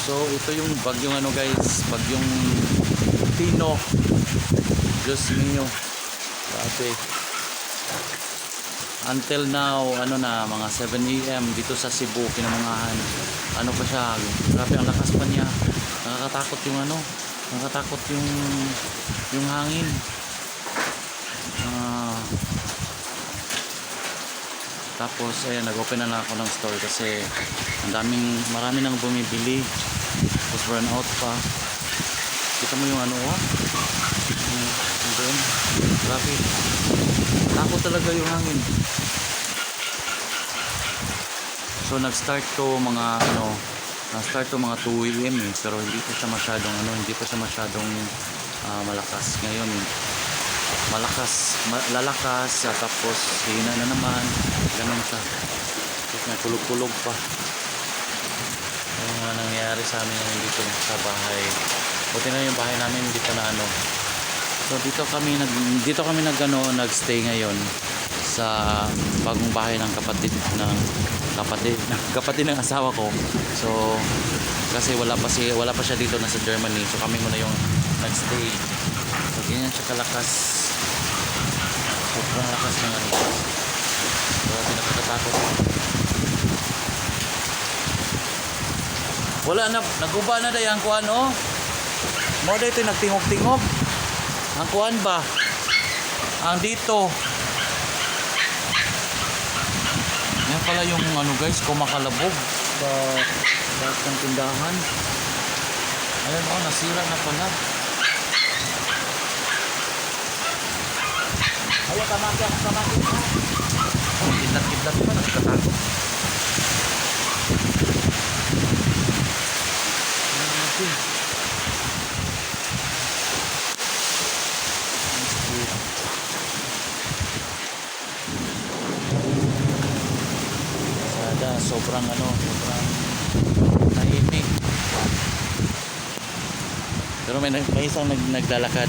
So ito yung bagyong ano guys, bagyong Tino. Diyos mio. Grabe. Until now, ano na, mga 7 AM dito sa Cebu, Pinamangahan. Ano pa siya, grabe ang lakas pa niya. Nakakatakot yung ano, nakakatakot yung hangin. Tapos ayan, nag-open na lang ako ng store kasi marami nang bumibili. Tapos burn out pa. Kita mo yung ano, doon. Grabe. Takot talaga yung hangin. So nag-start to mga 2 AM pero hindi pa siya masyadong malakas. Ngayon lalakas, tapos hina na naman, ganun siya. Tapos may kulog-kulog pa. Yung nangyayari sa amin ngayon dito sa bahay. Buti na yung bahay namin dito na ano. So dito kami nagstay ngayon sa bagong bahay ng kapatid ng asawa ko. So kasi wala pa siya dito, nasa Germany. So kami muna yung nagstay. So ganyan siya kalakas. Sobrang lakas ng ano. Grabe, nakakatakot. Wala na, naguba na dahi ang kuan mo dito nagtingog-tingog. Ang kuan ba? Ang dito. Yan pala yung ano guys, kumakalabog sa lahat ng tindahan. Ayan nasira na pala. Ayaw, kamaki ako. Kidlat-kidlat pa, nakakatakot. Sobrang tahimik. Pero may isang naglalakad.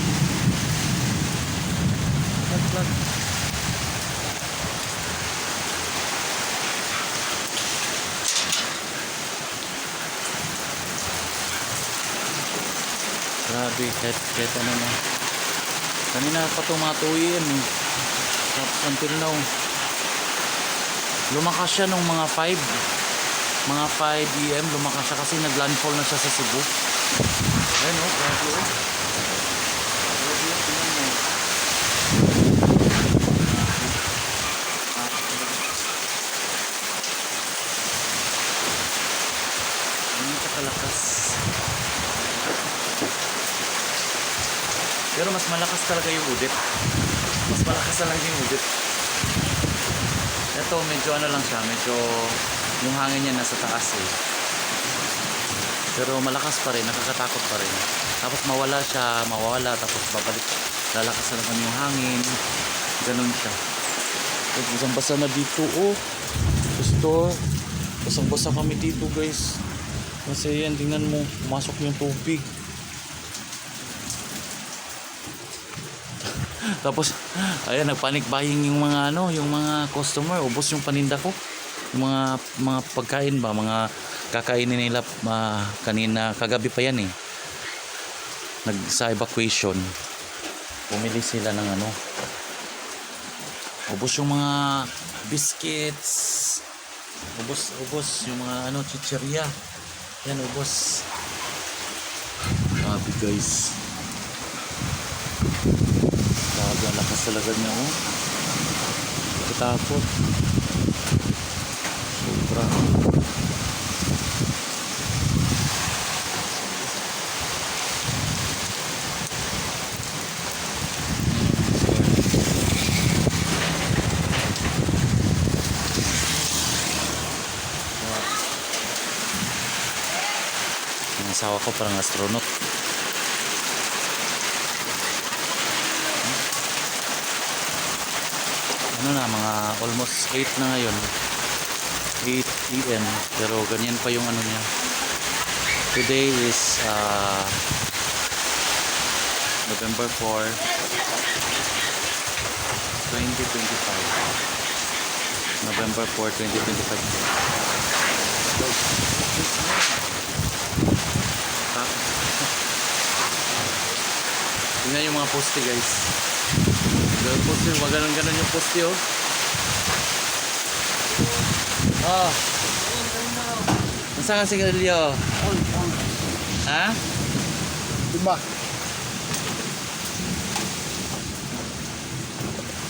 Grabe, kahit ano na. Kanina pa tumatuyin. Tapos until now, lumakas siya nung mga 5 AM, lumakas siya kasi naglandfall na siya sa Cebu. Ayun grabe kalakas. Pero mas malakas talaga yung udit. Mas malakas talaga yung udit. Ito medyo lang siya, medyo yung hangin niya nasa taas Pero malakas pa rin, nakakatakot pa rin. Tapos mawala, tapos babalik. Lalakas na naman yung hangin. Ganun siya. Basang-basa na dito Store. Basang-basa kami dito guys. Kasi yan, tingnan mo, pumasok yung tubig. Tapos ayan, nagpanic buying yung mga yung mga customer, ubos yung paninda ko. Yung mga pagkain ba, mga kakainin nila kanina, kagabi pa yan sa evacuation. Bumili sila ng ubos yung mga biscuits. Ubos yung mga chichirya. Yan, ubos. Grabe guys. Grabe, ang lakas talaga niya Katakot. Sobra. Ang asawa ko parang astronaut. Mga almost 8 na ngayon, 8 PM, pero ganyan pa yung niya. Today is November 4, 2025. November 4, 2025. Tingnan yung mga poste guys. Yung poste, wag ganun yung poste oh. Oh. Nasaan ka sigarilyo? Ha? Lima.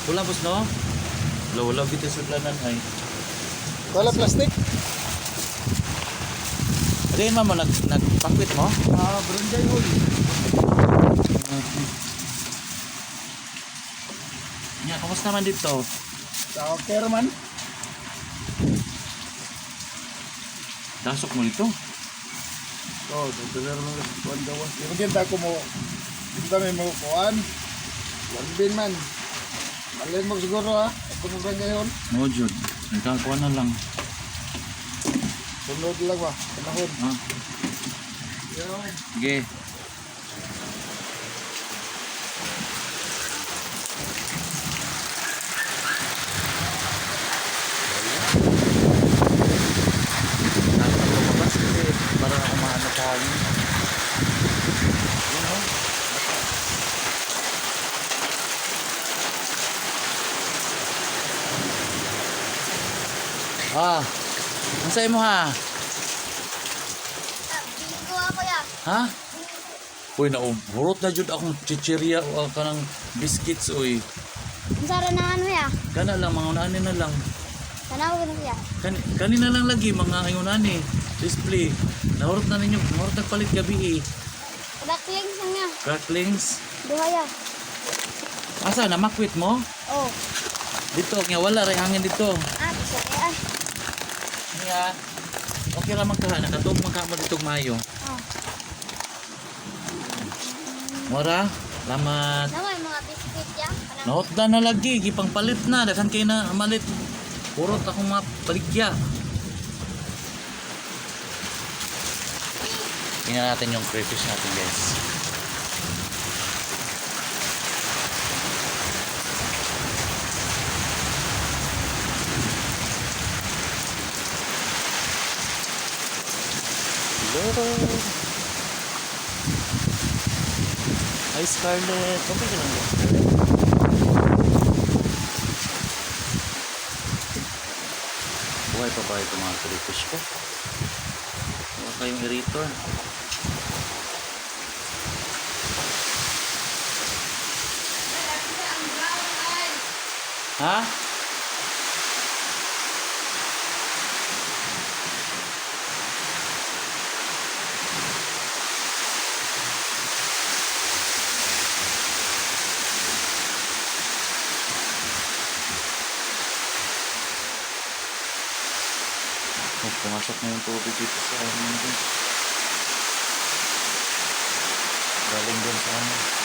Wala pos no? Wala bitis sudlanan ay. Wala plastic? Rin mo nagpakwit mo? Barangay hall. Nya, kamusta man dito? Sa okay man. Dasok mo dito? Oh, dito na naman kuan gawas. Yung maganda ko mo. Dito kami mo kuan. Lambin man. Malin mo siguro ha. Ako mo barangay hall. No, Jud. Nagkakakuha na lang. Sunod lang ba? Panahon. Ha? Yun. Sige. Nakakita ko lumabas kasi parang ako mahanap sa hangin. Yun, oh. Ah, ang sa'yo mo ha? Bingo ako ya. Ha? Uy, naumurot na jud akong chichirya o kanang biscuits, uy. Masara na ano ya. Kana lang, mga unanin na lang. Tanaw ko na ya. Kanina lang lagi, mga ayunani. Display. Nahurot na ninyo, nahurot nagpalit gabi eh. Kadakling sang ya. Cracklings. Duha ya. Asa, namakwit mo? Oh. Dito, nga wala, ray hangin dito. Bisa ya. Nga, okay lang magkaha, nakatog magkama dito mayo. Oh. Mora, salamat. Naman mga biscuit ya. Kanang Nahot na lagi, gipang palit na, daghan kayo na malit. Purot akong mapaligya. Tingnan natin yung crayfish natin guys. Hello. Hi Scarlett. Okay ka lang ba? Buhay pa ba itong mga crayfish ko? Huwag kayong irritor. Ha? Oh, pumasok na yung tubig dito sa amin. Galing din sa amin.